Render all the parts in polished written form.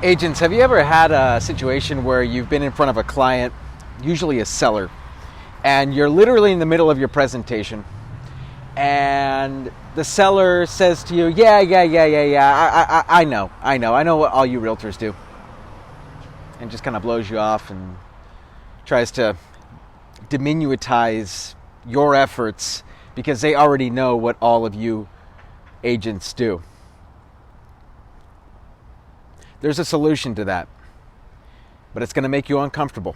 Agents, have you ever had a situation where you've been in front of a client, usually a seller, and you're literally in the middle of your presentation, and the seller says to you, yeah, I know what all you realtors do, and just kind of blows you off and tries to diminutize your efforts because they already know what all of you agents do. There's a solution to that, but it's going to make you uncomfortable.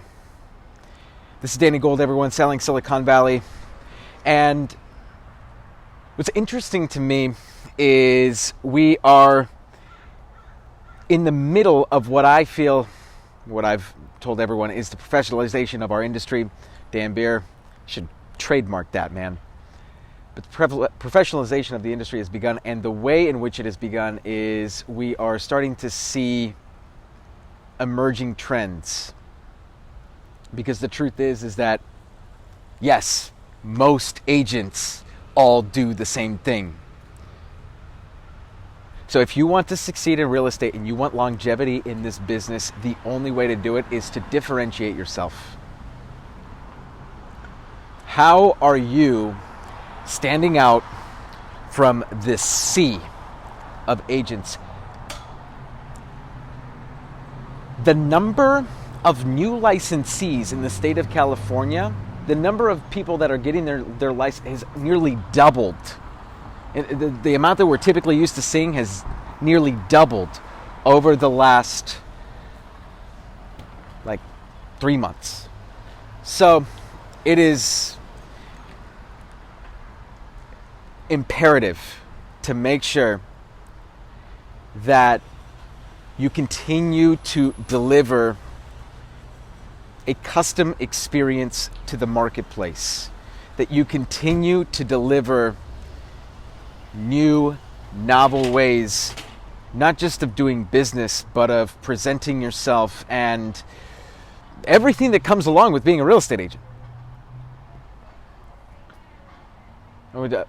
This is Danny Gould, everyone selling Silicon Valley. And what's interesting to me is we are in the middle of what I feel, what I've told everyone is the professionalization of our industry. Dan Beer should trademark that, man. But the professionalization of the industry has begun, and the way in which it has begun is we are starting to see emerging trends. Because the truth is that, yes, most agents all do the same thing. So if you want to succeed in real estate and you want longevity in this business, the only way to do it is to differentiate yourself. How are you standing out from this sea of agents? The number of new licensees in the state of California, the number of people that are getting their license has nearly doubled. The amount that we're typically used to seeing has nearly doubled over the last 3 months. So it is imperative to make sure that you continue to deliver a custom experience to the marketplace, that you continue to deliver new, novel ways, not just of doing business, but of presenting yourself and everything that comes along with being a real estate agent. I would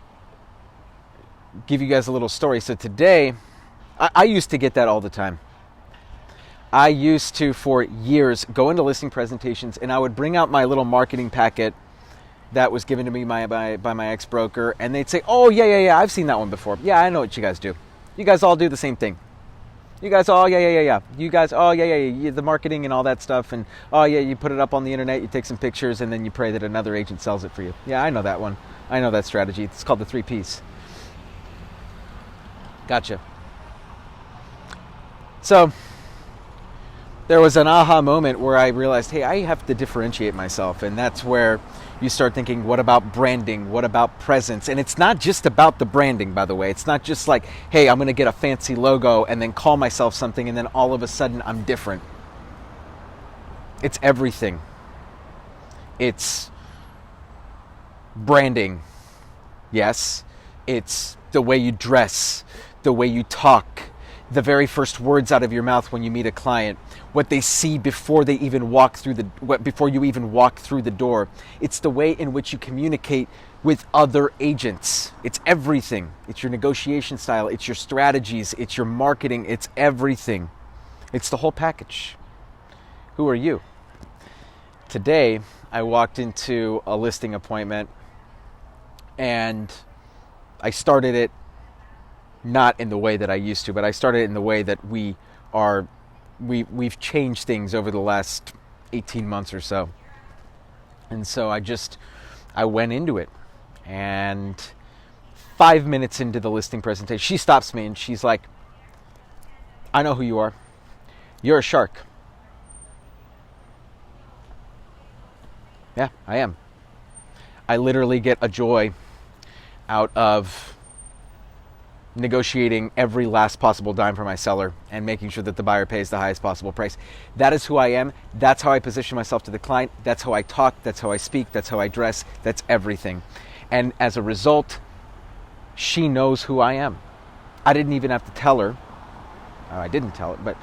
give you guys a little story. So today, I used to get that all the time. I used to, for years, go into listing presentations and I would bring out my little marketing packet that was given to me by my ex-broker, and they'd say, oh, yeah, I've seen that one before. Yeah, I know what you guys do. You guys all do the same thing. You guys, oh, yeah. You guys, oh, yeah, the marketing and all that stuff, and oh, yeah, you put it up on the internet, you take some pictures, and then you pray that another agent sells it for you. Yeah, I know that one. I know that strategy. It's called the 3 Ps. Gotcha. So there was an aha moment where I realized, hey, I have to differentiate myself. And that's where you start thinking, what about branding? What about presence? And it's not just about the branding, by the way. It's not just like, hey, I'm going to get a fancy logo and then call myself something and then all of a sudden I'm different. It's everything. It's branding. Yes. It's the way you dress, the way you talk, the very first words out of your mouth when you meet a client, what they see before you even walk through the door. It's the way in which you communicate with other agents. It's everything. It's your negotiation style. It's your strategies. It's your marketing. It's everything. It's the whole package. Who are you? Today, I walked into a listing appointment and I started it not in the way that I used to, but I started in the way that we've changed things over the last 18 months or so. And so I went into it, and 5 minutes into the listing presentation, she stops me and she's like, I know who you are. You're a shark. Yeah, I am. I literally get a joy out of negotiating every last possible dime for my seller and making sure that the buyer pays the highest possible price. That is who I am. That's how I position myself to the client. That's how I talk. That's how I speak. That's how I dress. That's everything. And as a result, she knows who I am. I didn't even have to tell her. I didn't tell it, but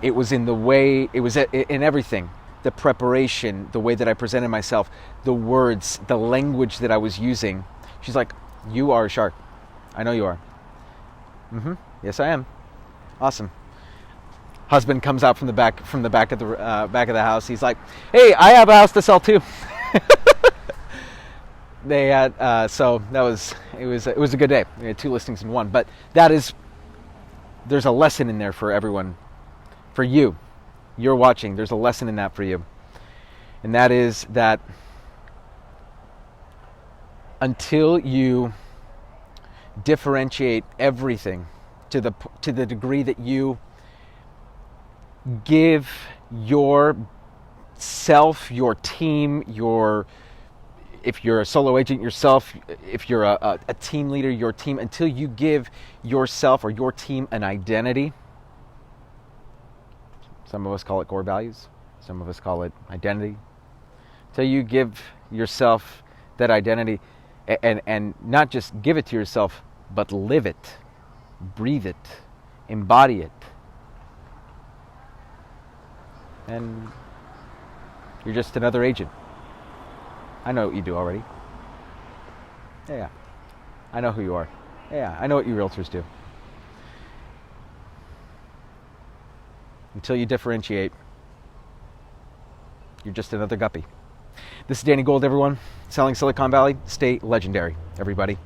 it was in the way, it was in everything. The preparation, the way that I presented myself, the words, the language that I was using. She's like, you are a shark. I know you are. Yes, I am. Awesome. husband comes out from the back of the house. He's like, "Hey, I have a house to sell too." They had so it was a good day. We had 2 listings in one, but there's a lesson in there for everyone. For you, you're watching. There's a lesson in that for you, and that is that until you differentiate everything to the degree that you give yourself, your team, if you're a solo agent yourself, if you're a team leader, your team, until you give yourself or your team an identity. Some of us call it core values. Some of us call it identity. Until you give yourself that identity, and not just give it to yourself, but live it, breathe it, embody it. And you're just another agent. I know what you do already. Yeah. I know who you are. Yeah, I know what you realtors do. Until you differentiate, you're just another guppy. This is Danny Gould, everyone. Selling Silicon Valley. Stay legendary, everybody.